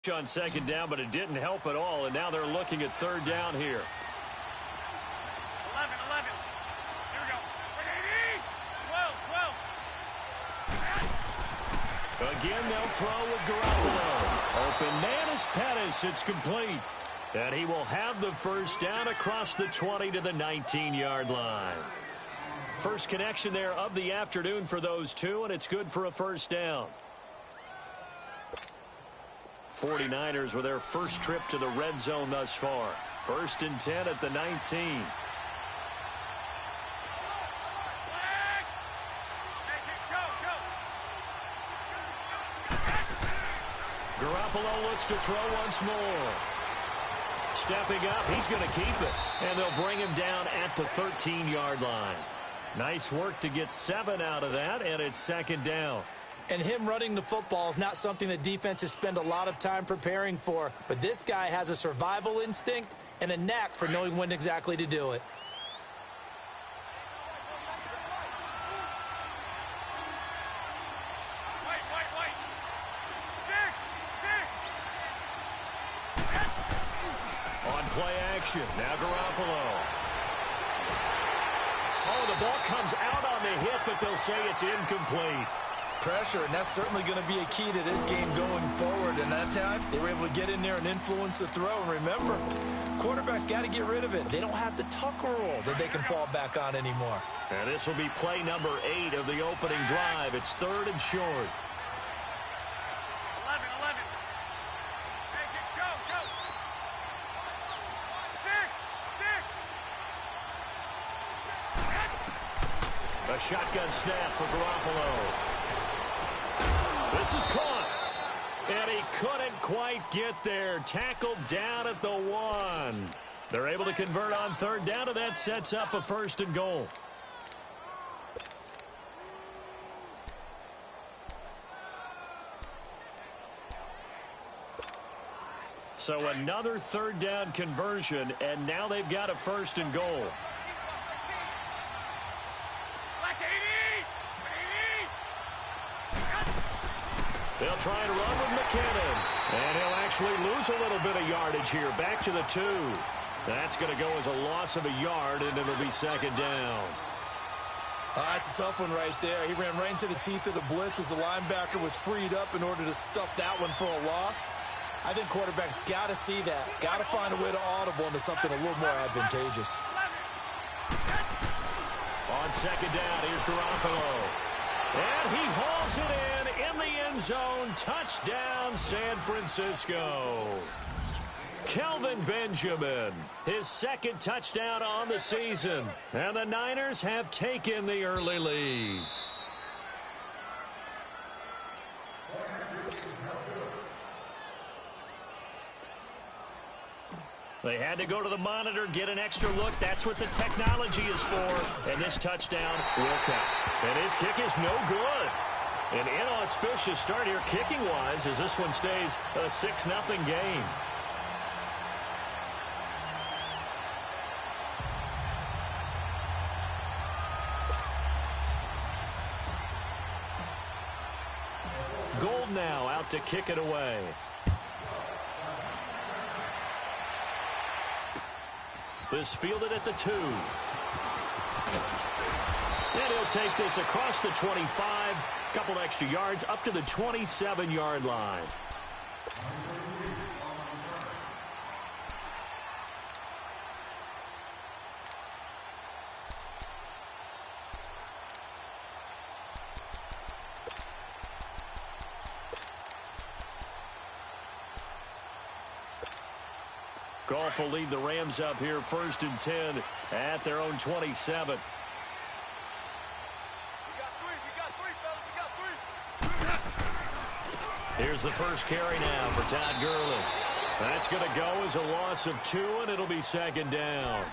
On second down, but it didn't help at all, and now they're looking at third down here. 11. Here we go. 12. Again, they'll throw with Garoppolo. Open man is Pettis. It's complete. And he will have the first down across the 20 to the 19-yard line. First connection there of the afternoon for those two, and it's good for a first down. 49ers with their first trip to the red zone thus far. 1st and 10 at the 19. Garoppolo looks to throw once more. Stepping up, he's going to keep it. And they'll bring him down at the 13-yard line. Nice work to get 7 out of that, and it's second down. And him running the football is not something that defenses spend a lot of time preparing for. But this guy has a survival instinct and a knack for knowing when exactly to do it. On play action, now Garoppolo. Oh, the ball comes out on the hit, but they'll say it's incomplete. Pressure, and that's certainly going to be a key to this game going forward. And that time, they were able to get in there and influence the throw. And remember, quarterbacks got to get rid of it. They don't have the Tucker rule that they can fall back on anymore. And this will be play number 8 of the opening drive. It's 3rd and short. 11. Make it go. 6. A shotgun snap for Garoppolo. This is caught. And he couldn't quite get there. Tackled down at the 1. They're able to convert on 3rd down, and that sets up a 1st and goal. So another 3rd down conversion, and now they've got a 1st and goal. They'll try and run with McKinnon. And he'll actually lose a little bit of yardage here. Back to the 2. That's going to go as a loss of a yard, and it'll be second down. That's a tough one right there. He ran right into the teeth of the blitz as the linebacker was freed up in order to stuff that one for a loss. I think quarterbacks got to see that. Got to find a way to audible into something a little more advantageous. On second down, here's Garoppolo. And he hauls it in the end zone. Touchdown, San Francisco. Kelvin Benjamin, his 2nd touchdown on the season. And the Niners have taken the early lead. They had to go to the monitor, get an extra look. That's what the technology is for. And this touchdown will count. And his kick is no good. An inauspicious start here kicking-wise as this one stays a 6-0 game. Gold now out to kick it away. This fielded at the 2. And he'll take this across the 25. Couple extra yards up to the 27-yard line. Goff will lead the Rams up here 1st and 10 at their own 27. Here's the first carry now for Todd Gurley. That's going to go as a loss of 2, and it'll be second down.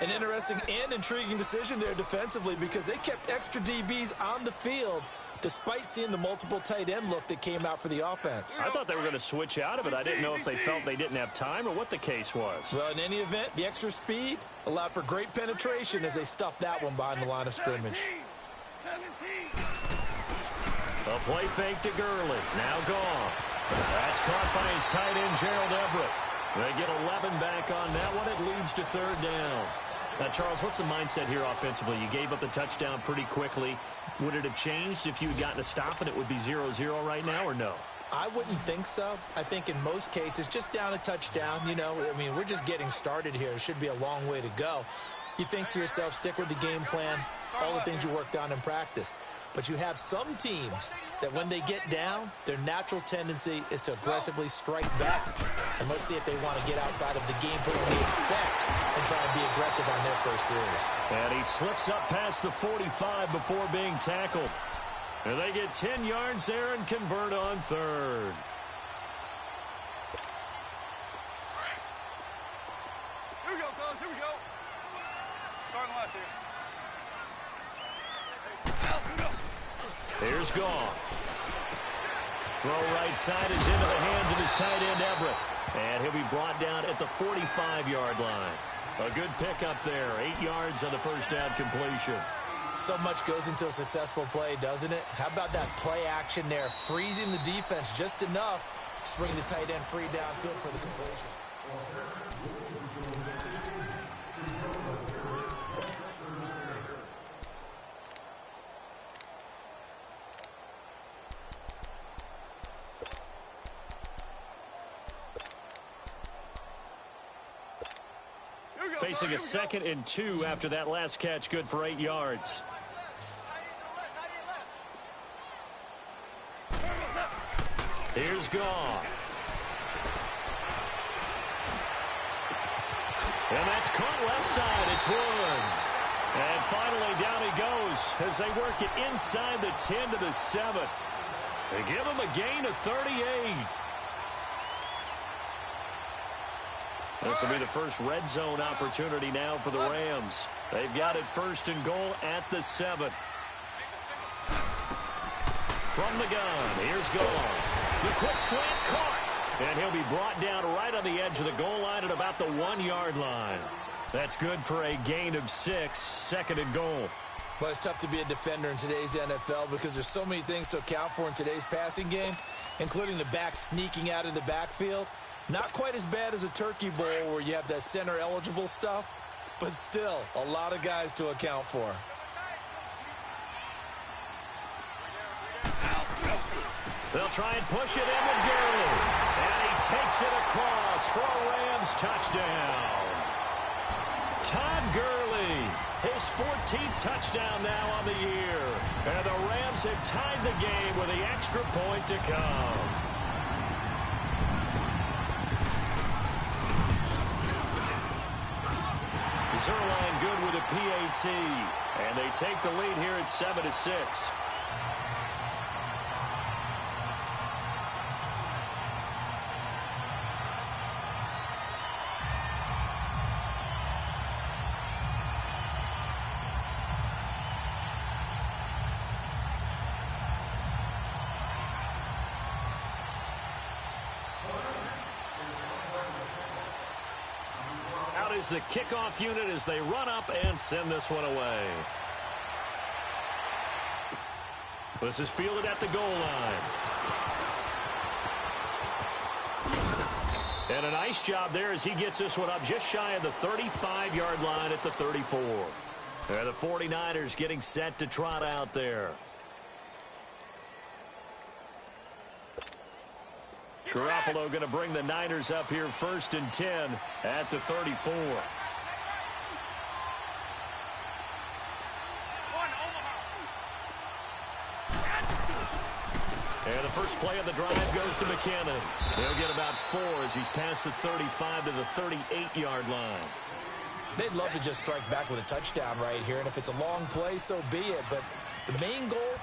An interesting and intriguing decision there defensively because they kept extra DBs on the field despite seeing the multiple tight end look that came out for the offense. I thought they were going to switch out of it. I didn't know if they felt they didn't have time or what the case was. Well, in any event, the extra speed allowed for great penetration as they stuffed that one behind the line of scrimmage. A play fake to Gurley. Now Goff. That's caught by his tight end, Gerald Everett. They get 11 back on that one. It leads to third down. Now, Charles, what's the mindset here offensively? You gave up the touchdown pretty quickly. Would it have changed if you had gotten a stop and it would be 0-0 right now, or no? I wouldn't think so. I think in most cases, just down a touchdown, you know, I mean, we're just getting started here. It should be a long way to go. You think to yourself, stick with the game plan, all the things you worked on in practice. But you have some teams that when they get down, their natural tendency is to aggressively strike back. And let's see if they want to get outside of the game plan we expect and try and be aggressive on their first series. And he slips up past the 45 before being tackled. And they get 10 yards there and convert on third. Here we go, fellas. Here we go. Starting left here. Here's Goff. Throw right side is into the hands of his tight end, Everett. And he'll be brought down at the 45-yard line. A good pickup there. 8 yards on the first down completion. So much goes into a successful play, doesn't it? How about that play action there? Freezing the defense just enough to bring the tight end free downfield for the completion. Facing a 2nd and 2 after that last catch, good for 8 yards. Here's Goff. And that's caught left side. It's Woods. And finally down he goes as they work it inside the 10 to the 7. They give him a gain of 38. This will be the first red zone opportunity now for the Rams. They've got it 1st and goal at the 7. From the gun, here's Goff. The quick slant caught. And he'll be brought down right on the edge of the goal line at about the 1-yard line. That's good for a gain of 6, 2nd and goal. Well, it's tough to be a defender in today's NFL because there's so many things to account for in today's passing game, including the back sneaking out of the backfield. Not quite as bad as a turkey bowl where you have that center-eligible stuff, but still a lot of guys to account for. They'll try and push it in with Gurley. And he takes it across for a Rams touchdown. Todd Gurley, his 14th touchdown now on the year. And the Rams have tied the game with the extra point to come. Zuerlein good with a PAT. And they take the lead here at 7-6. Is the kickoff unit as they run up and send this one away. This is fielded at the goal line. And a nice job there as he gets this one up just shy of the 35-yard line at the 34. And the 49ers getting set to trot out there. Garoppolo going to bring the Niners up here 1st and 10 at the 34. And the first play of the drive goes to McKinnon. He'll get about 4 as he's past the 35 to the 38-yard line. They'd love to just strike back with a touchdown right here, and if it's a long play, so be it. But the main goal,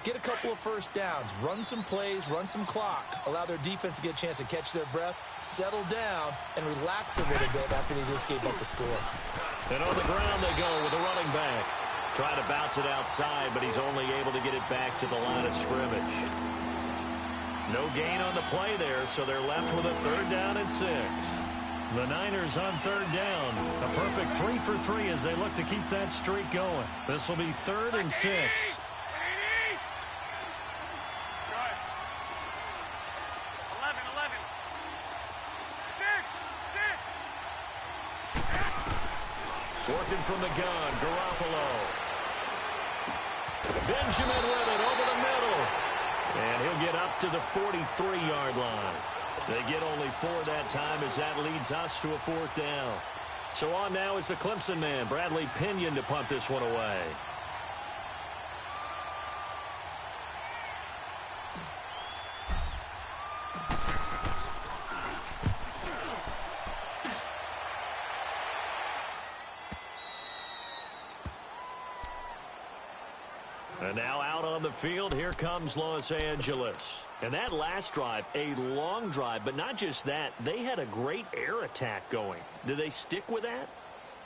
get a couple of first downs, run some plays, run some clock, allow their defense to get a chance to catch their breath, settle down, and relax a little bit after they just gave up a score. And on the ground they go with a running back. Try to bounce it outside, but he's only able to get it back to the line of scrimmage. No gain on the play there, so they're left with a 3rd down and 6. The Niners on 3rd down. A perfect 3 for 3 as they look to keep that streak going. This will be 3rd and 6. Working from the gun, Garoppolo. Benjamin with it over the middle. And he'll get up to the 43-yard line. They get only 4 that time as that leads us to a 4th down. So on now is the Clemson man, Bradley Pinion, to punt this one away. And now out on the field, here comes Los Angeles. And that last drive, a long drive, but not just that, they had a great air attack going. Do they stick with that?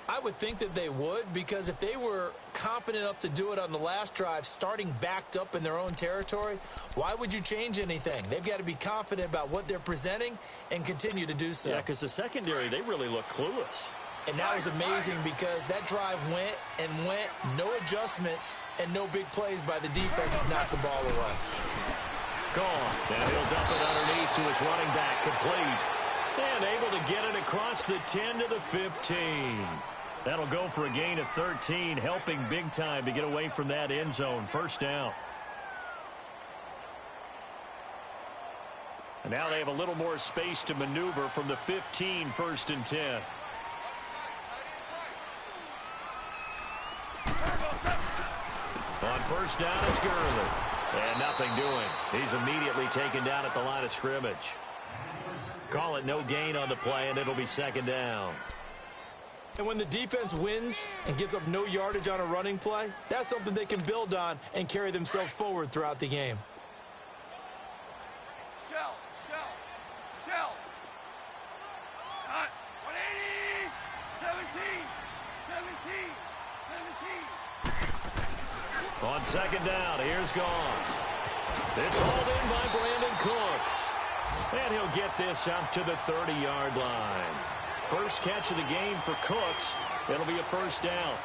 I would think that they would, because if they were confident enough to do it on the last drive, starting backed up in their own territory, why would you change anything? They've got to be confident about what they're presenting and continue to do so. Yeah, because the secondary, they really look clueless. And that was amazing because that drive went and went, no adjustments, and no big plays by the defense to knock the ball away. Gone. Now he'll dump it underneath to his running back, complete. And able to get it across the 10 to the 15. That'll go for a gain of 13, helping big time to get away from that end zone. First down. And now they have a little more space to maneuver from the 15, 1st and 10. On first down, it's Gurley. And nothing doing. He's immediately taken down at the line of scrimmage. Call it no gain on the play, and it'll be 2nd down. And when the defense wins and gives up no yardage on a running play, that's something they can build on and carry themselves forward throughout the game. Shell. 180. 17. On 2nd down, here's Goff. It's hauled in by Brandon Cooks. And he'll get this up to the 30-yard line. First catch of the game for Cooks. It'll be a 1st down.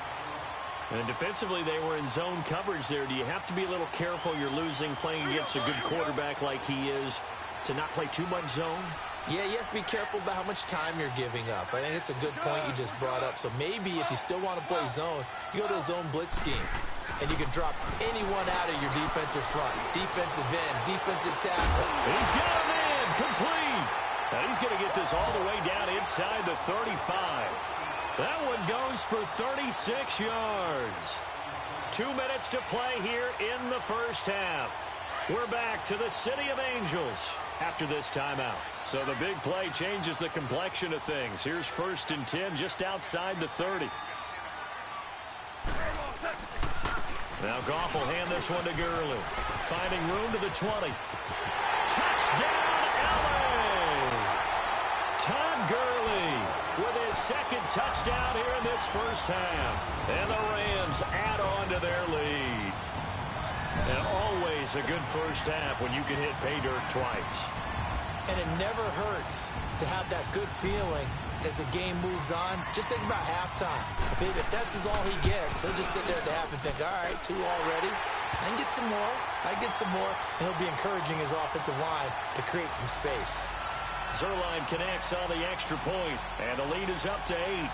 And defensively, they were in zone coverage there. Do you have to be a little careful? You're losing, playing against a good quarterback like he is, to not play too much zone? Yeah, you have to be careful about how much time you're giving up. I think it's a good point you just brought up. So maybe if you still want to play zone, you go to a zone blitz scheme. And you can drop anyone out of your defensive front. Defensive end, defensive tackle. He's got him in, complete. Now he's going to get this all the way down inside the 35. That one goes for 36 yards. 2 minutes to play here in the first half. We're back to the City of Angels after this timeout. So the big play changes the complexion of things. Here's 1st and 10 just outside the 30. Now Goff will hand this one to Gurley. Finding room to the 20. Touchdown, LA! Todd Gurley with his 2nd touchdown here in this first half. And the Rams add on to their lead. And always a good first half when you can hit pay dirt twice. And it never hurts to have that good feeling as the game moves on. Just think about halftime. If that's all he gets, he'll just sit there at the half and think, all right, 2 already. I can get some more. And he'll be encouraging his offensive line to create some space. Zuerlein connects on the extra point, and the lead is up to 8.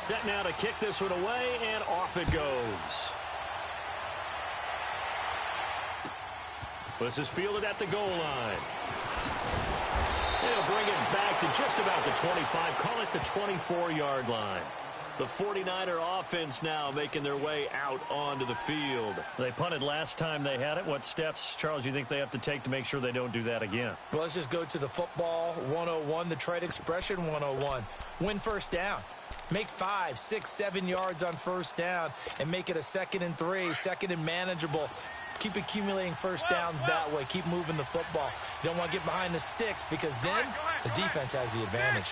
Set now to kick this one away, and off it goes. This is fielded at the goal line. They'll bring it back to just about the 25. Call it the 24-yard line. The 49er offense now making their way out onto the field. They punted last time they had it. What steps, Charles, you think they have to take to make sure they don't do that again? Well, let's just go to the football 101, the trade expression 101. Win first down. Make 5, 6, 7 yards on first down and make it a 2nd and 3, 2nd and manageable. Keep accumulating first downs that way. Keep moving the football. You don't want to get behind the sticks because then the defense has the advantage.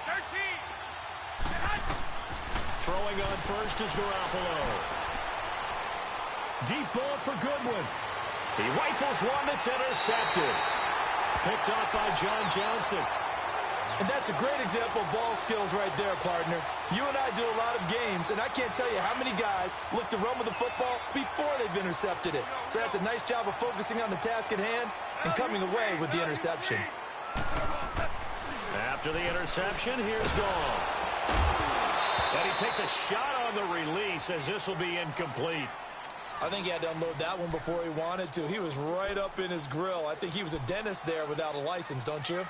13. Throwing on first is Garoppolo. Deep ball for Goodwin. He rifles one that's intercepted. Picked off by John Johnson. And that's a great example of ball skills right there, partner. You and I do a lot of games, and I can't tell you how many guys look to run with the football before they've intercepted it. So that's a nice job of focusing on the task at hand and coming away with the interception. After the interception, here's Goff. And he takes a shot on the release as this will be incomplete. I think he had to unload that one before he wanted to. He was right up in his grill. I think he was a dentist there without a license, don't you?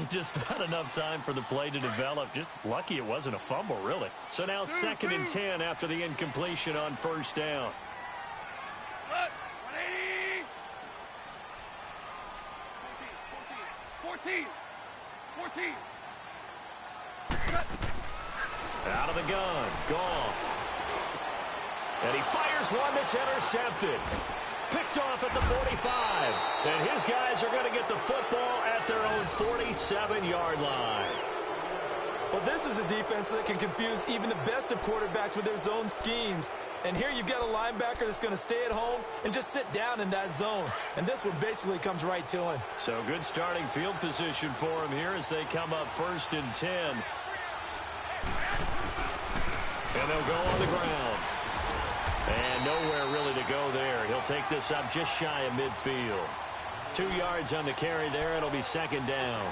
Just not enough time for the play to develop. Just lucky it wasn't a fumble, really. So now 2nd and 10 after the incompletion on first down. 14. Out of the gun, Goff. And he fires one that's intercepted. Picked off at the 45. And his guys are going to get the football at their own 47-yard line. Well, this is a defense that can confuse even the best of quarterbacks with their zone schemes. And here you've got a linebacker that's going to stay at home and just sit down in that zone. And this one basically comes right to him. So good starting field position for him here as they come up 1st and 10. And they'll go on the ground. And nowhere really to go there. He'll take this up just shy of midfield. 2 yards on the carry there. It'll be 2nd down.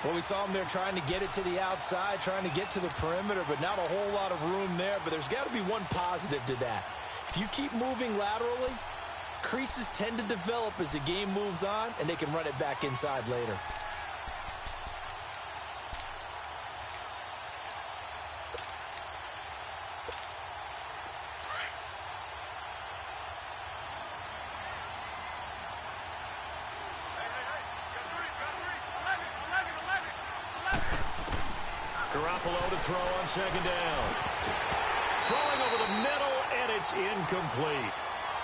Well, we saw him there trying to get it to the outside, trying to get to the perimeter, but not a whole lot of room there. But there's got to be one positive to that. If you keep moving laterally, creases tend to develop as the game moves on, and they can run it back inside later. Garoppolo to throw on 2nd down. Throwing over the middle, and it's incomplete.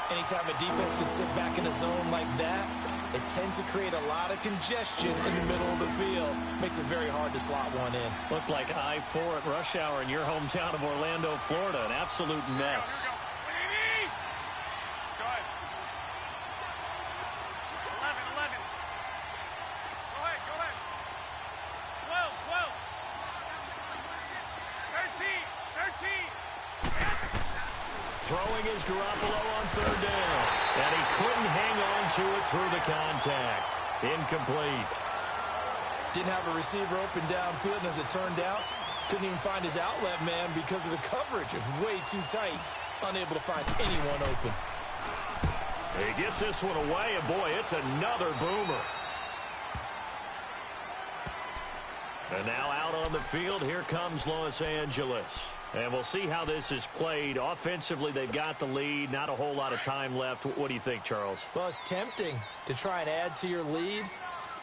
Anytime a defense can sit back in a zone like that, it tends to create a lot of congestion in the middle of the field. Makes it very hard to slot one in. Looked like I-4 at rush hour in your hometown of Orlando, Florida. An absolute mess. Throwing is Garoppolo on 3rd down. And he couldn't hang on to it through the contact. Incomplete. Didn't have a receiver open downfield, and as it turned out, couldn't even find his outlet man because of the coverage. It was way too tight. Unable to find anyone open. He gets this one away, and boy, it's another boomer. And now out on the field, here comes Los Angeles. And we'll see how this is played. Offensively, they've got the lead. Not a whole lot of time left. What do you think, Charles? Well, it's tempting to try and add to your lead,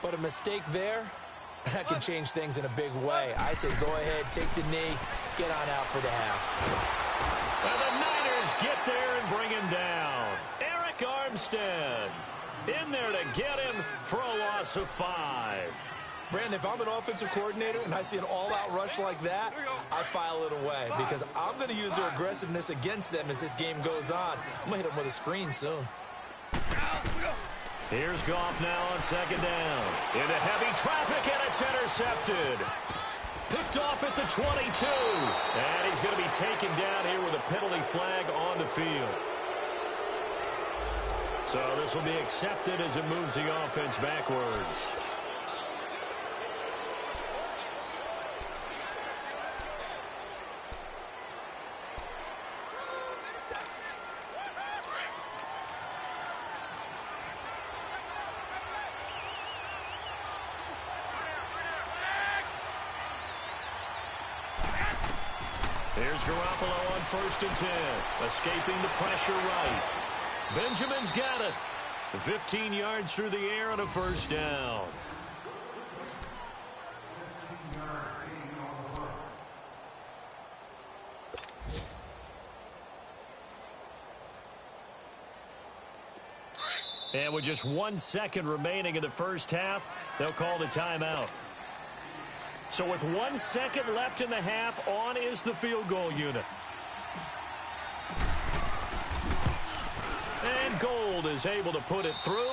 but a mistake there, that can change things in a big way. I say go ahead, take the knee, get on out for the half. And the Niners get there and bring him down. Eric Armstead in there to get him for a loss of 5. Brandon, if I'm an offensive coordinator and I see an all-out rush like that, I file it away because I'm going to use their aggressiveness against them as this game goes on. I'm going to hit them with a screen soon. Here's Goff now on 2nd down. Into heavy traffic, and it's intercepted. Picked off at the 22. And he's going to be taken down here with a penalty flag on the field. So this will be accepted as it moves the offense backwards. Here's Garoppolo on 1st and 10. Escaping the pressure right. Benjamin's got it. 15 yards through the air on a 1st down. And with just 1 second remaining in the first half, they'll call the timeout. So with 1 second left in the half, on is the field goal unit. And And Gold is able to put it through.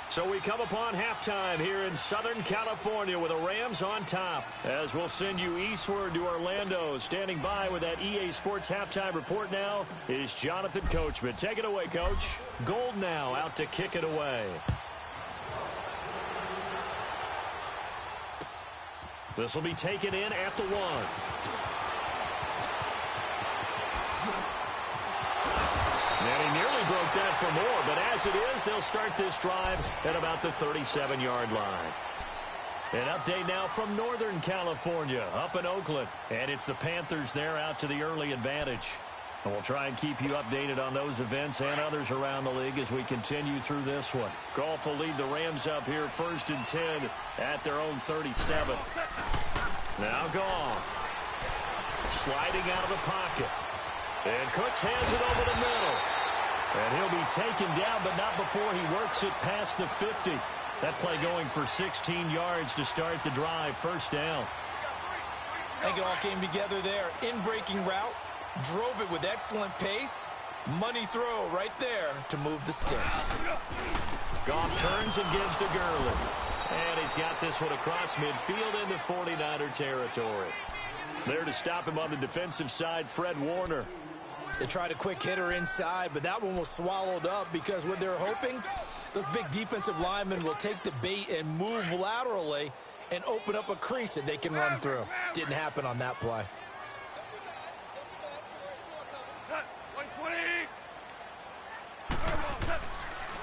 So we come upon halftime here in Southern California with the Rams on top. As we'll send you eastward to Orlando. Standing by with that EA Sports halftime report now is Jonathan Coachman. Take it away, Coach. Gold now out to kick it away. This will be taken in at the 1. And he nearly broke that for more, but as it is, they'll start this drive at about the 37-yard line. An update now from Northern California, up in Oakland. And it's the Panthers there out to the early advantage. And we'll try and keep you updated on those events and others around the league as we continue through this one. Goff will lead the Rams up here 1st and 10 at their own 37. Now Goff. Sliding out of the pocket. And Cooks has it over the middle. And he'll be taken down, but not before he works it past the 50. That play going for 16 yards to start the drive. 1st down. I think it all came together there. In-breaking route. Drove it with excellent pace. Money throw right there to move the sticks. Goff turns and gives to Gurley. And he's got this one across midfield into 49er territory. There to stop him on the defensive side, Fred Warner. They tried a quick hitter inside, but that one was swallowed up because what they're hoping, those big defensive linemen will take the bait and move laterally and open up a crease that they can run through. Didn't happen on that play.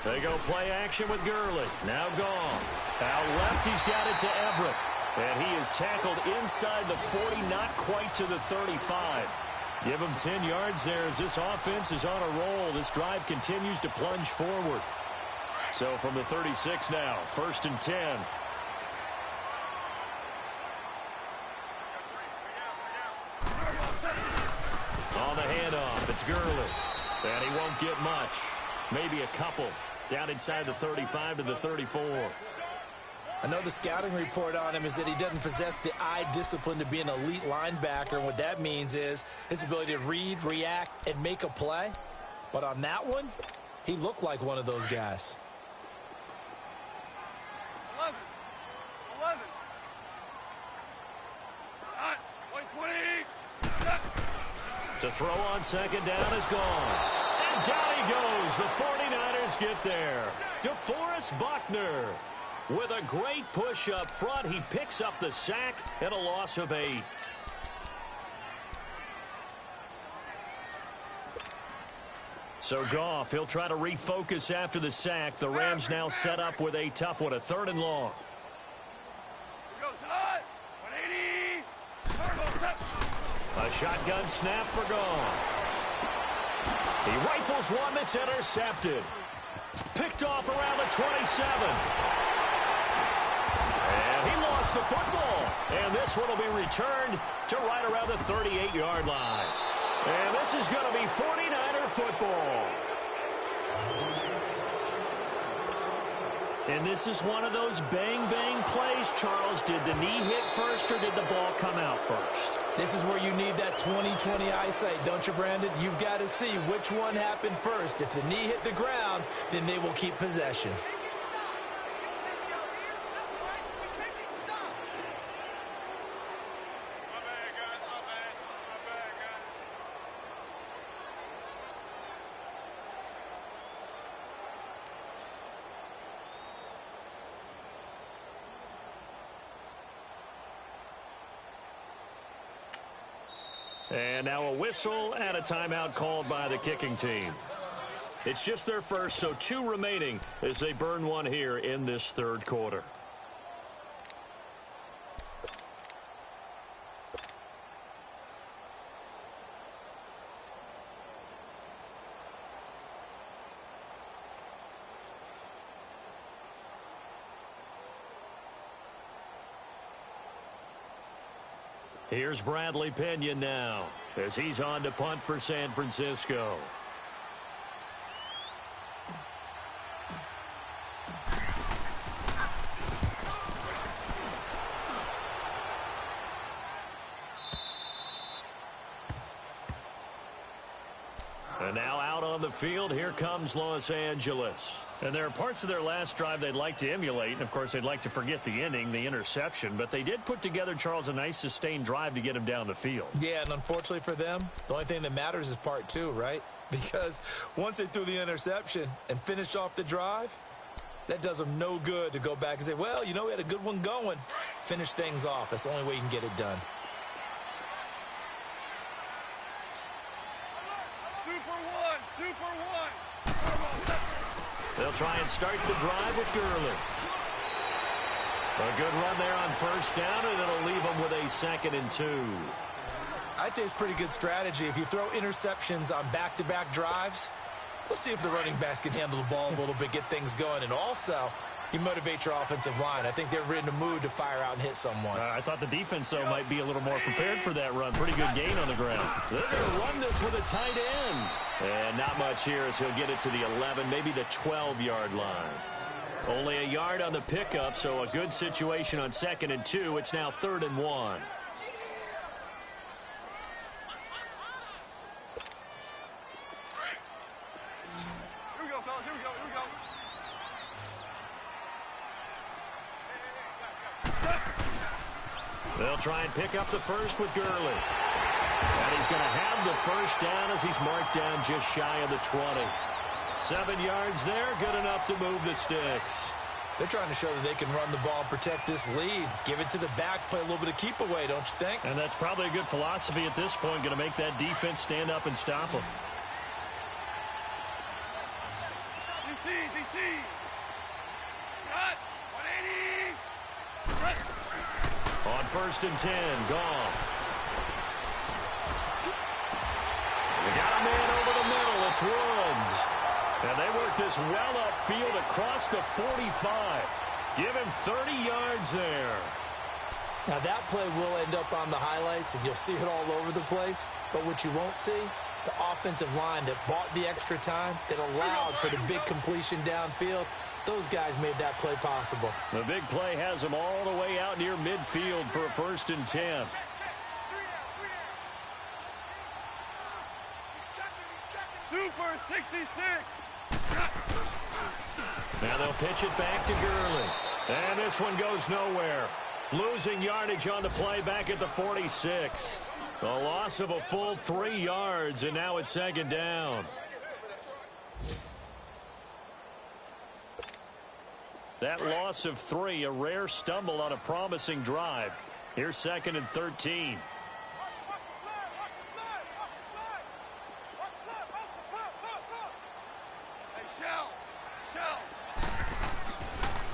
They go play action with Gurley. Now Goff. Out left, he's got it to Everett. And he is tackled inside the 40, not quite to the 35. Give him 10 yards there as this offense is on a roll. This drive continues to plunge forward. So from the 36 now, 1st and 10. On the handoff, it's Gurley. And he won't get much. Maybe a couple. Down inside the 35 to the 34. I know the scouting report on him is that he doesn't possess the eye discipline to be an elite linebacker. And what that means is his ability to read, react, and make a play. But on that one, he looked like one of those guys. 11. 11. 120. To throw on 2nd down is gone. And down he goes. The 49ers get there. DeForest Buckner with a great push up front. He picks up the sack and a loss of 8. So Goff, he'll try to refocus after the sack. The Rams now set up with a tough one, a 3rd and long. Here goes hot. 180. A shotgun snap for Goff. He rifles one that's intercepted. Picked off around the 27. And he lost the football. And this one will be returned to right around the 38-yard line. And this is going to be 49er football. And this is one of those bang-bang plays, Charles. Did the knee hit first or did the ball come out first? This is where you need that 20/20 eyesight, don't you, Brandon? You've got to see which one happened first. If the knee hit the ground, then they will keep possession. And now a whistle and a timeout called by the kicking team. It's just their first, so 2 remaining as they burn one here in this 3rd quarter. Here's Bradley Pinion now as he's on to punt for San Francisco. And Now out on the field, here comes Los Angeles. And there are parts of their last drive they'd like to emulate, and of course they'd like to forget the inning, the interception, but they did put together, Charles, a nice sustained drive to get him down the field. Yeah, and unfortunately for them, the only thing that matters is part two, right? Because once they threw the interception and finished off the drive, that does them no good to go back and say, well, you know, we had a good one going. Finish things off. That's the only way you can get it done. Super one. They'll try and start the drive with Gurley. A good run there on first down, and it'll leave them with a 2nd and 2. I'd say it's pretty good strategy. If you throw interceptions on back-to-back drives, let's see if the running backs can handle the ball a little bit, get things going, and also you motivate your offensive line. I think they're in the mood to fire out and hit someone. I thought the defense, though, might be a little more prepared for that run. Pretty good gain on the ground. They're going to run this with a tight end. And not much here as he'll get it to the 11, maybe the 12-yard line. Only a yard on the pickup, so a good situation on 2nd and 2. It's now 3rd and 1. Here we go, fellas. Here we go. They'll try and pick up the first with Gurley. And he's going to have the first down as he's marked down just shy of the 20. 7 yards there, good enough to move the sticks. They're trying to show that they can run the ball and protect this lead. Give it to the backs, play a little bit of keep away, don't you think? And that's probably a good philosophy at this point, going to make that defense stand up and stop them. DC. Cut. 180. Cut. On 1st and 10, Goff. They got a man over the middle. It's Woods. And they work this well upfield across the 45. Give him 30 yards there. Now, that play will end up on the highlights, and you'll see it all over the place. But what you won't see, the offensive line that bought the extra time, that allowed for the big completion downfield, those guys made that play possible. The big play has them all the way out near midfield for a 1st and 10. Super 66. Now they'll pitch it back to Gurley. And this one goes nowhere. Losing yardage on the play back at the 46. A loss of a full 3 yards, and now it's 2nd down. That loss of 3, a rare stumble on a promising drive. Here's 2nd and 13.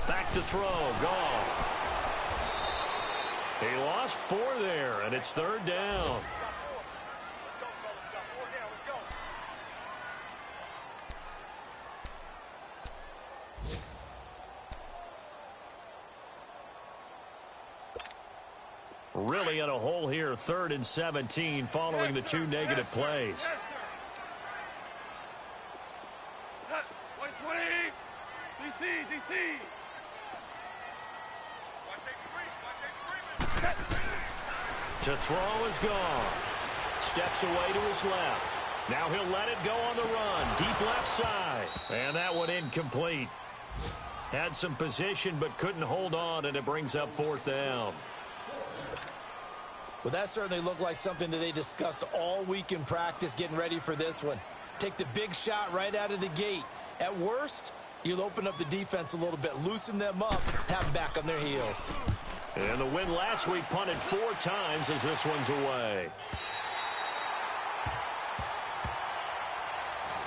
Back to throw, Goff. He lost 4 there, and it's 3rd down. Really in a hole here, 3rd and 17 following the 2 negative plays. 120. DC. To throw is Goff. Steps away to his left. Now he'll let it go on the run. Deep left side. And that one incomplete. Had some position but couldn't hold on, and it brings up 4th down. Well, that certainly looked like something that they discussed all week in practice getting ready for this one. Take the big shot right out of the gate. At worst, you'll open up the defense a little bit, loosen them up, have them back on their heels. And the win last week punted 4 times as this one's away.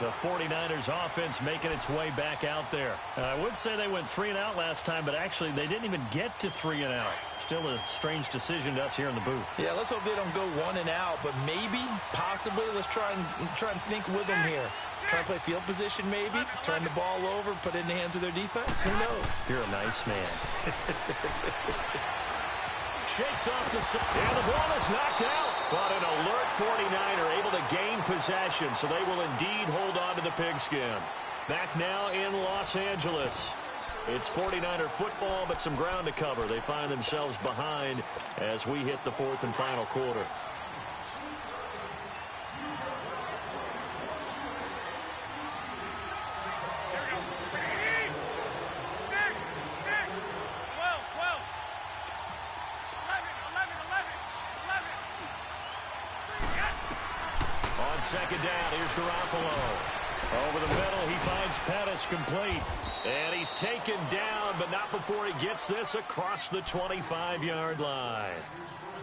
The 49ers offense making its way back out there. I would say they went 3 and out last time, but actually they didn't even get to 3 and out. Still a strange decision to us here in the booth. Yeah, let's hope they don't go 1 and out, but maybe, possibly, let's try and think with them here. Try and play field position maybe, turn the ball over, put it in the hands of their defense. Who knows? You're a nice man. Shakes off the side. And the ball is knocked out. But an alert 49er able to gain possession, so they will indeed hold on to the pigskin. Back now in Los Angeles. It's 49er football, but some ground to cover. They find themselves behind as we hit the 4th and final quarter. second down. Here's Garoppolo. Over the middle, he finds Pettis complete. And he's taken down, but not before he gets this across the 25-yard line.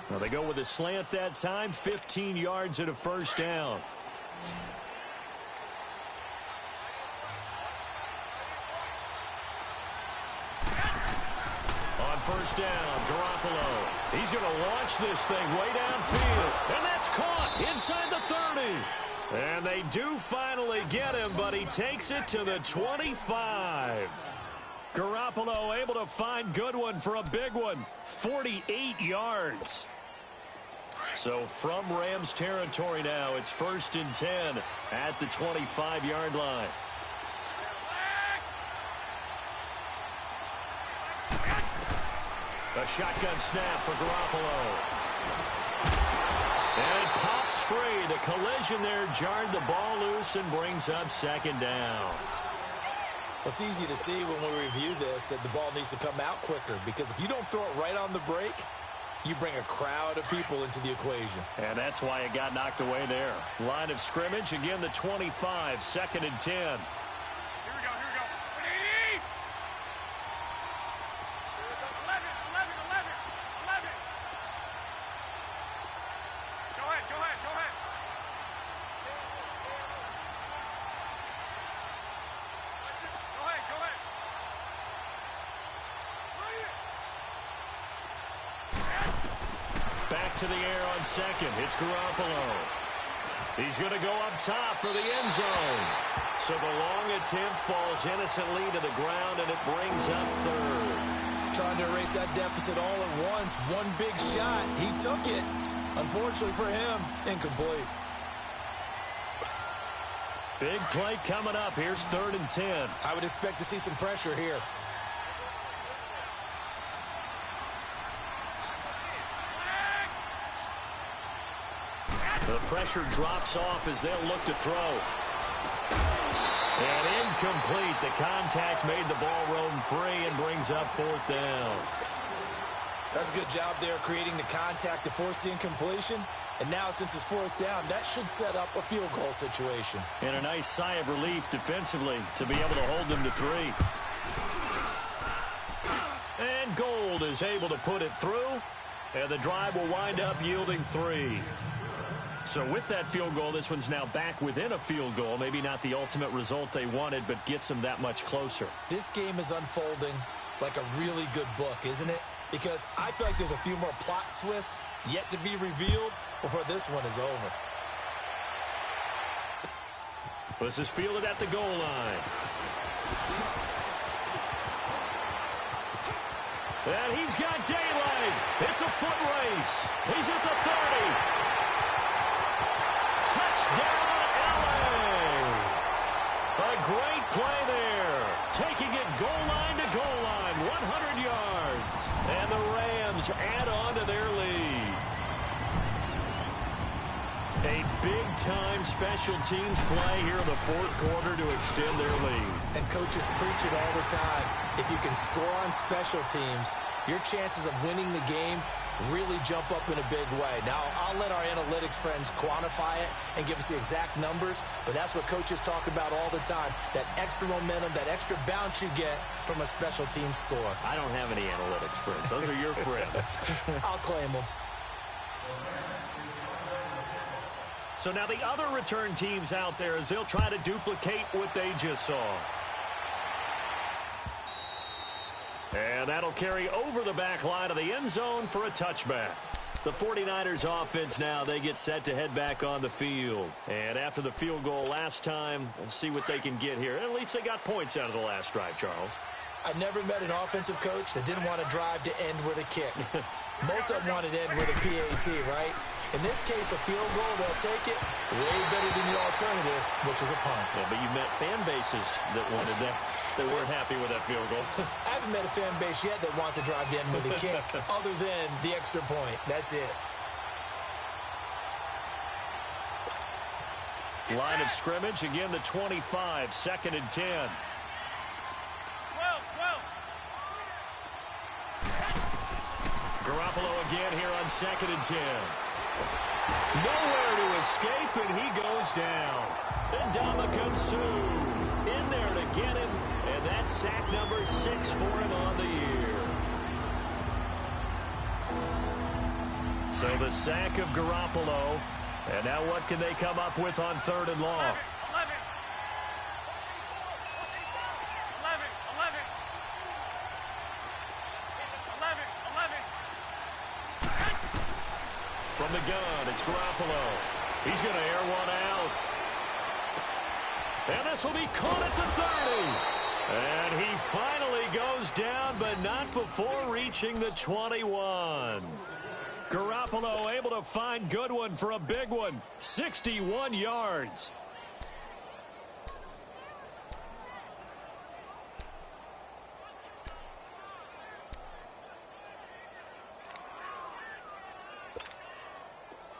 Well, they go with a slant that time, 15 yards and a first down. On first down, Garoppolo. He's going to launch this thing way downfield. And that's caught inside the 30. And they do finally get him, but he takes it to the 25. Garoppolo able to find Goodwin for a big one, 48 yards. So from Rams territory now, it's 1st and 10 at the 25-yard line. A shotgun snap for Garoppolo. And it pops free. The collision there jarred the ball loose and brings up second down. It's easy to see when we review this that the ball needs to come out quicker, because if you don't throw it right on the break, you bring a crowd of people into the equation. And that's why it got knocked away there. Line of scrimmage, again the 25, 2nd and 10. Here we go, here we go. 11. Go ahead. Go ahead. Back to the air on second. It's Garoppolo. He's going to go up top for the end zone. So the long attempt falls innocently to the ground, and it brings up third. Trying to erase that deficit all at once. One big shot. He took it. Unfortunately for him, incomplete. Big play coming up. Here's 3rd and 10. I would expect to see some pressure here. The pressure drops off as they'll look to throw. And incomplete. The contact made the ball roam free and brings up 4th down. That's a good job there creating the contact to force the incompletion. And now, since it's 4th down, that should set up a field goal situation. And a nice sigh of relief defensively to be able to hold them to 3. And Gold is able to put it through. And the drive will wind up yielding 3. So with that field goal, this one's now back within a field goal. Maybe not the ultimate result they wanted, but gets them that much closer. This game is unfolding like a really good book, isn't it? Because I feel like there's a few more plot twists yet to be revealed before this one is over. This is fielded at the goal line. And he's got daylight. It's a foot race. He's at the 30. Touchdown, LA. A great play there. Taking it goal line to goal line. 100 yards. And the Rams add on to their lead. A big-time special teams play here in the 4th quarter to extend their lead. And coaches preach it all the time. If you can score on special teams, your chances of winning the game really jump up in a big way. Now, I'll let our analytics friends quantify it and give us the exact numbers, but that's what coaches talk about all the time, that extra momentum, that extra bounce you get from a special team score. I don't have any analytics friends. Those are your friends. I'll claim them. So now the other return teams out there as they'll try to duplicate what they just saw. And that'll carry over the back line of the end zone for a touchback. The 49ers offense now, they get set to head back on the field. And after the field goal last time, we'll see what they can get here. At least they got points out of the last drive, Charles. I never met an offensive coach that didn't want to drive to end with a kick. Most of them wanted to end with a PAT, right? In this case, a field goal, they'll take it way better than the alternative, which is a punt. Yeah, but you met fan bases that wanted that, that weren't happy with that field goal. I haven't met a fan base yet that wants to drive to end with a kick, other than the extra point. That's it. Line of scrimmage, again the 25, 2nd and 10. 12. Garoppolo again here on 2nd and 10. Nowhere to escape, and he goes down. Ndamukong Suh in there to get him, and that's sack number 6 for him on the year. So the sack of Garoppolo, and now what can they come up with on 3rd and long? 11. From the gun, it's Garoppolo. He's going to air one out. And this will be caught at the 30. And he finally goes down, but not before reaching the 21. Garoppolo able to find Goodwin for a big one. 61 yards.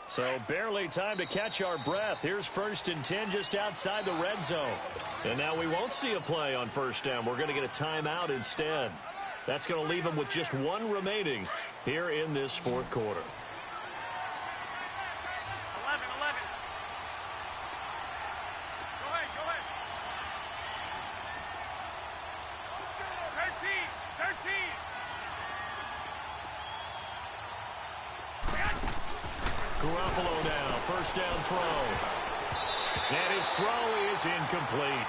So barely time to catch our breath. Here's 1st and 10 just outside the red zone. And now we won't see a play on 1st down. We're going to get a timeout instead. That's going to leave them with just 1 remaining here in this 4th quarter. 11. Go ahead. 13. Garoppolo now, 1st down throw. And his throw is incomplete.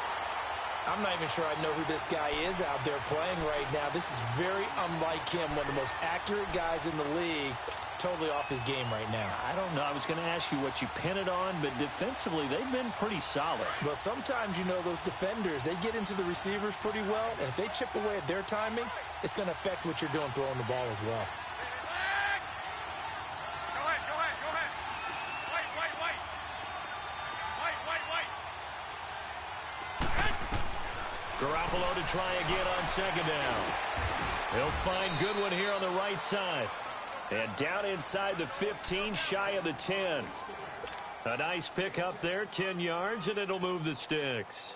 I'm not even sure I know who this guy is out there playing right now. This is very unlike him, one of the most accurate guys in the league. Totally off his game right now. I don't know. I was going to ask you what you pin it on, but defensively, they've been pretty solid. Well, sometimes, you know, those defenders, they get into the receivers pretty well, and if they chip away at their timing, it's going to affect what you're doing throwing the ball as well. Garoppolo to try again on 2nd down. He'll find Goodwin here on the right side. And down inside the 15, shy of the 10. A nice pick up there, 10 yards, and it'll move the sticks.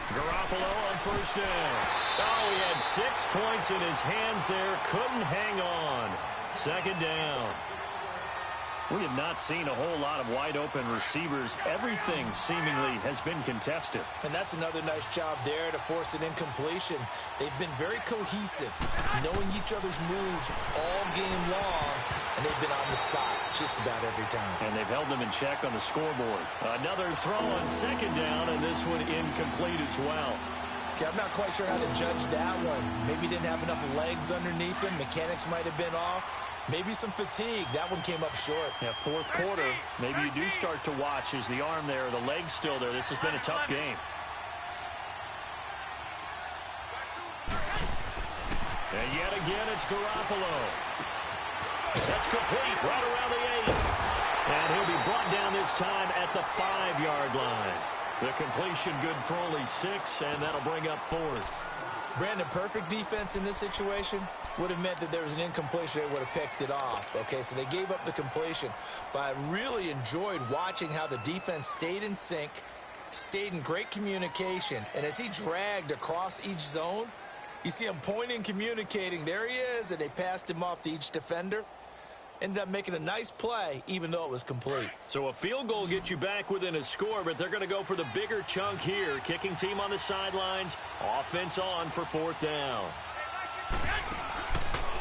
Garoppolo on 1st down. Oh, he had 6 points in his hands there. Couldn't hang on. 2nd down. We have not seen a whole lot of wide-open receivers. Everything seemingly has been contested. And that's another nice job there to force an incompletion. They've been very cohesive, knowing each other's moves all game long, and they've been on the spot just about every time. And they've held them in check on the scoreboard. Another throw on 2nd down, and this one incomplete as well. Okay, I'm not quite sure how to judge that one. Maybe didn't have enough legs underneath him. Mechanics might have been off. Maybe some fatigue. That one came up short. Yeah, 4th quarter, maybe you do start to watch as the arm there, the leg's still there. This has been a tough game. And yet again, it's Garoppolo. That's complete right around the 8. And he'll be brought down this time at the 5-yard line. The completion good for only 6, and that'll bring up 4th. Brandon, perfect defense in this situation would have meant that there was an incompletion. They would have picked it off. Okay, so they gave up the completion. But I really enjoyed watching how the defense stayed in sync, stayed in great communication. And as he dragged across each zone, you see him pointing, communicating. There he is, and they passed him off to each defender. Ended up making a nice play, even though it was complete. So a field goal gets you back within a score, but they're going to go for the bigger chunk here. Kicking team on the sidelines. Offense on for 4th down.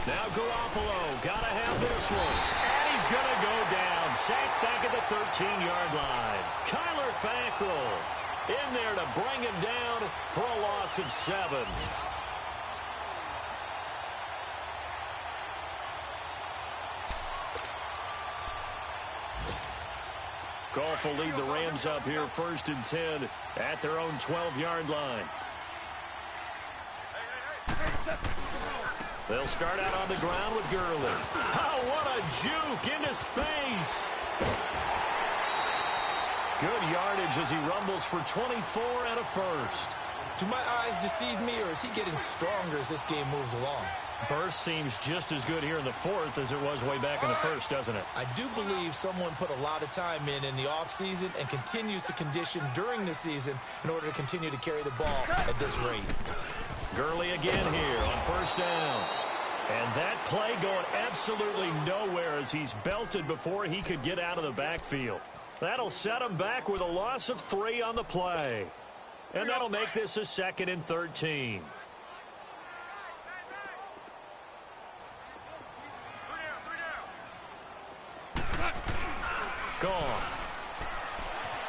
Now Garoppolo, got to have this one. And he's going to go down. Sacked back at the 13-yard line. Kyler Fackrell in there to bring him down for a loss of 7. Goff will lead the Rams up here 1st and 10 at their own 12-yard line. They'll start out on the ground with Gurley. Oh, what a juke into space. Good yardage as he rumbles for 24 and a 1st. Do my eyes deceive me, or is he getting stronger as this game moves along? Burst seems just as good here in the fourth as it was way back in the first, doesn't it? I do believe someone put a lot of time in the offseason and continues to condition during the season in order to continue to carry the ball at this rate. Gurley again here on first down. And that play going absolutely nowhere as he's belted before he could get out of the backfield. That'll set him back with a loss of 3 on the play. And that'll make this a 2nd and 13. Gone.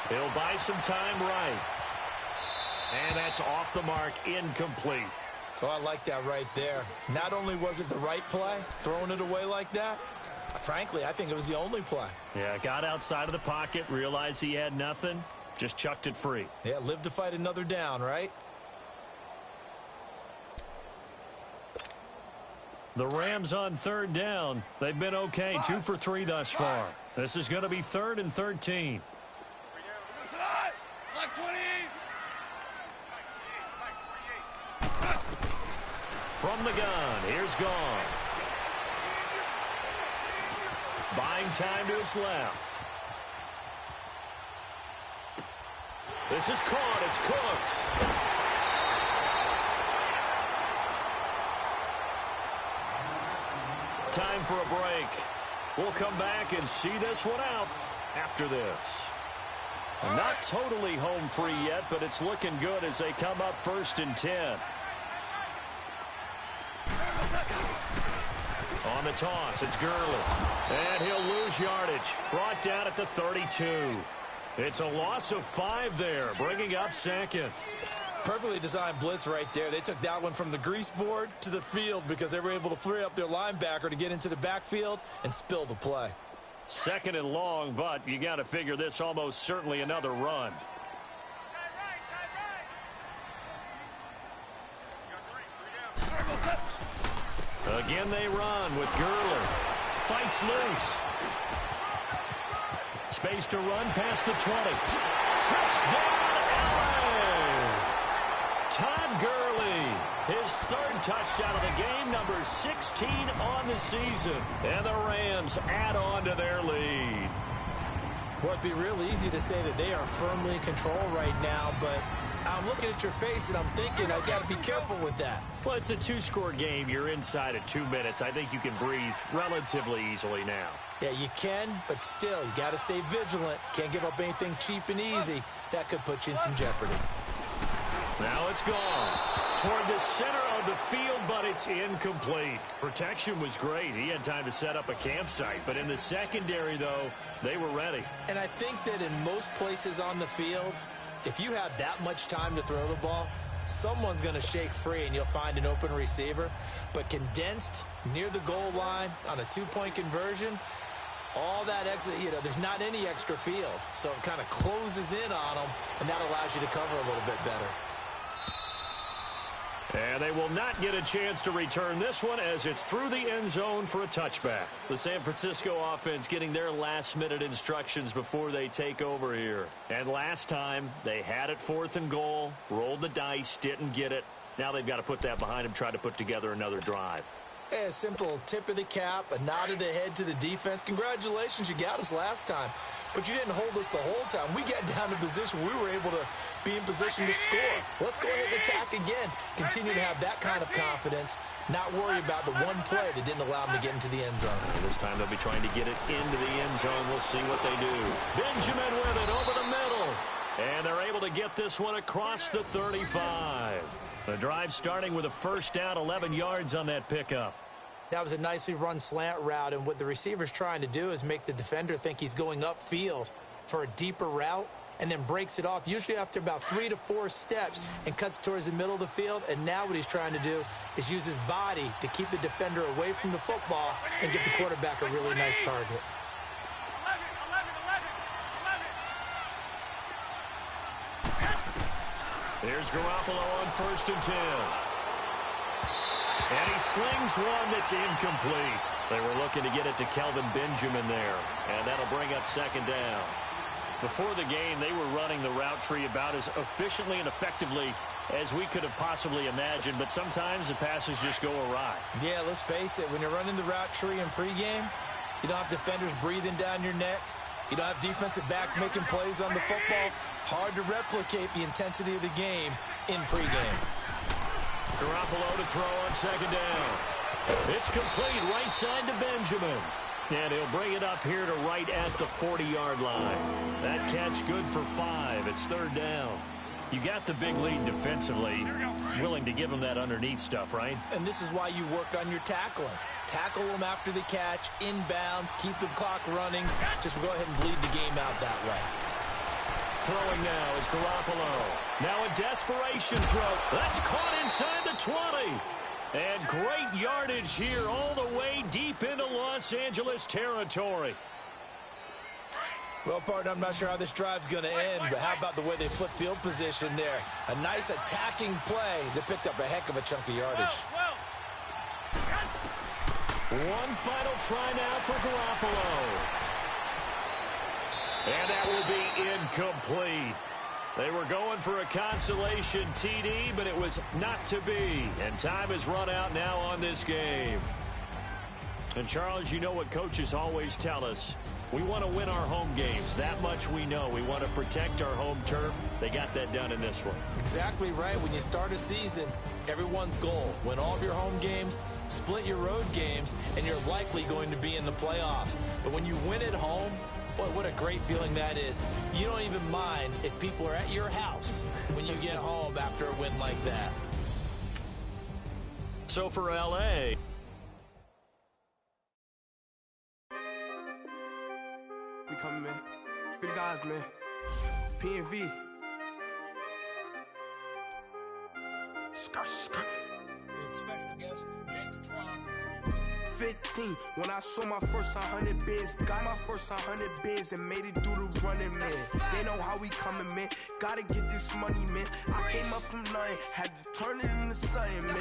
He'll buy some time right. And that's off the mark, incomplete. Oh, I like that right there. Not only was it the right play, throwing it away like that, frankly, I think it was the only play. Yeah, got outside of the pocket, realized he had nothing, just chucked it free. Yeah, live to fight another down, right? The Rams on 3rd down. They've been okay, 2 for 3 thus far. This is going to be 3rd and 13. From the gun, here's Goff. Buying time to his left. This is caught. It's Cooks. Time for a break. We'll come back and see this one out after this. Not totally home free yet, but it's looking good as they come up 1st and 10. On the toss, it's Gurley. And he'll lose yardage. Brought down at the 32. It's a loss of 5 there, bringing up 2nd. Perfectly designed blitz right there. They took that one from the grease board to the field because they were able to free up their linebacker to get into the backfield and spill the play. 2nd and long, but you got to figure this almost certainly another run. Again they run with Gurley. Fights loose. Space to run past the 20. Touchdown, LA! Todd Gurley, his 3rd touchdown of the game, number 16 on the season. And the Rams add on to their lead. Well, it'd be real easy to say that they are firmly in control right now, but I'm looking at your face and I'm thinking I got to be careful with that. Well, it's a 2-score game. You're inside at 2 minutes. I think you can breathe relatively easily now. Yeah, you can, but still, you got to stay vigilant. Can't give up anything cheap and easy. That could put you in some jeopardy. Now it's gone toward the center of the field, but it's incomplete. Protection was great. He had time to set up a campsite, but in the secondary, though, they were ready. And I think that in most places on the field, if you have that much time to throw the ball, someone's going to shake free and you'll find an open receiver. But condensed near the goal line on a 2-point conversion, all that exit, there's not any extra field. So it kind of closes in on them, and that allows you to cover a little bit better. And they will not get a chance to return this one as it's through the end zone for a touchback. The San Francisco offense getting their last-minute instructions before they take over here. And last time, they had it 4th and goal, rolled the dice, didn't get it. Now they've got to put that behind them, try to put together another drive. A simple tip of the cap, a nod of the head to the defense. Congratulations, you got us last time. But you didn't hold us the whole time. We got down to position. We were able to be in position to score. Let's go ahead and attack again. Continue to have that kind of confidence. Not worry about the one play that didn't allow them to get into the end zone. This time they'll be trying to get it into the end zone. We'll see what they do. Benjamin with it over the middle. And they're able to get this one across the 35. The drive starting with a first down, 11 yards on that pickup. That was a nicely run slant route, and what the receiver's trying to do is make the defender think he's going upfield for a deeper route and then breaks it off, usually after about 3 to 4 steps, and cuts towards the middle of the field. And now what he's trying to do is use his body to keep the defender away from the football and give the quarterback a really nice target. Here's Garoppolo on 1st and 10. And he slings one that's incomplete. They were looking to get it to Kelvin Benjamin there, and that'll bring up 2nd down. Before the game, they were running the route tree about as efficiently and effectively as we could have possibly imagined, but sometimes the passes just go awry. Yeah, let's face it. When you're running the route tree in pregame, you don't have defenders breathing down your neck. You don't have defensive backs making plays on the football. Hard to replicate the intensity of the game in pregame. Garoppolo to throw on second down. It's complete right side to Benjamin. And he'll bring it up here to right at the 40-yard line. That catch good for 5. It's third down. You got the big lead defensively. Willing to give him that underneath stuff, right? And this is why you work on your tackling. Tackle them after the catch, inbounds, keep the clock running. Just go ahead and bleed the game out that way. Throwing now is Garoppolo. Now a desperation throw. That's caught inside the 20. And great yardage here all the way deep into Los Angeles territory. Well, partner, I'm not sure how this drive's going to end, but how about the way they flip field position there? A nice attacking play that picked up a heck of a chunk of yardage. One final try now for Garoppolo. And that will be incomplete. They were going for a consolation TD, but it was not to be. And time has run out now on this game. And, Charles, you know what coaches always tell us. We want to win our home games. That much we know. We want to protect our home turf. They got that done in this one. Exactly right. When you start a season, everyone's goal, win all of your home games, split your road games, and you're likely going to be in the playoffs. But when you win at home, boy, what a great feeling that is. You don't even mind if people are at your house when you get home after a win like that. So for L.A., we coming, man. Free the guys, man. PNV. Skirt. Special guest, Jake Croft. 15, when I saw my first 100 bids, got my first 100 bids and made it through the running, man. They know how we coming, man. Gotta get this money, man. I came up from nothing, had to turn it into something, man.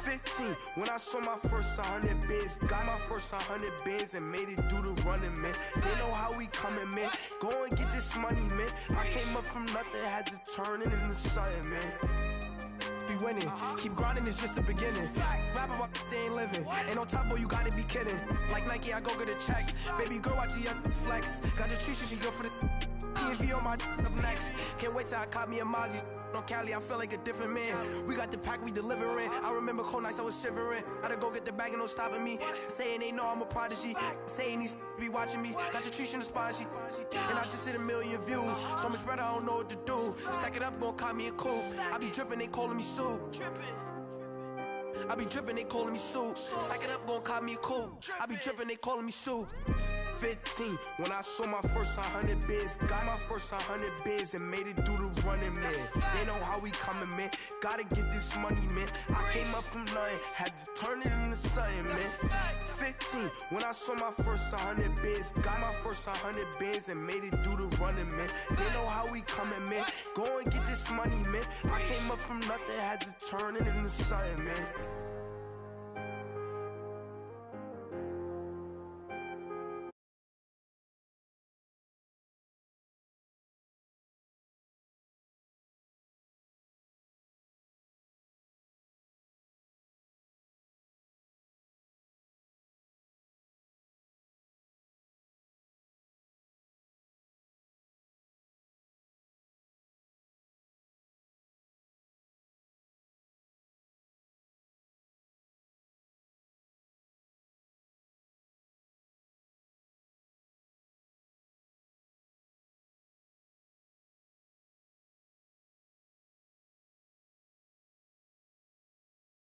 15, when I saw my first 100 bids, got my first 100 bids and made it through the running, man. They know how we coming, man. Go and get this money, man. I came up from nothing, had to turn it into something, man. Winning. Keep grinding, it's just the beginning. Rap about they ain't living. Ain't no top boy, you gotta be kidding. Like Nike, I go get a check. Baby girl, watch your flex. Got your tree, she go for the PNV on my up next. Can't wait till I caught me a Mozzie. On Cali, I feel like a different man. We got the pack, we delivering. I remember cold nights, I was shivering. Gotta go get the bag and no stopping me. Saying they know I'm a prodigy. Saying these be watching me. Got your tree in the spot, and I just hit 1 million views. So much better, I don't know what to do. Stack it up, gon' call me a coupe. I be dripping, they calling me soup. I be dripping, they calling me soup. Stack it up, gon' call me a coupe. I be dripping, they calling me soup. 15, when I saw my first 100 bids, got my first 100 bids and made it through the running, man. They know how we coming, man. Gotta get this money, man. I came up from nothing, had to turn it into something, man. 15, when I saw my first 100 bids, got my first 100 bids and made it through the running, man. They know how we coming, man. Go and get this money, man. I came up from nothing, had to turn it into something, man.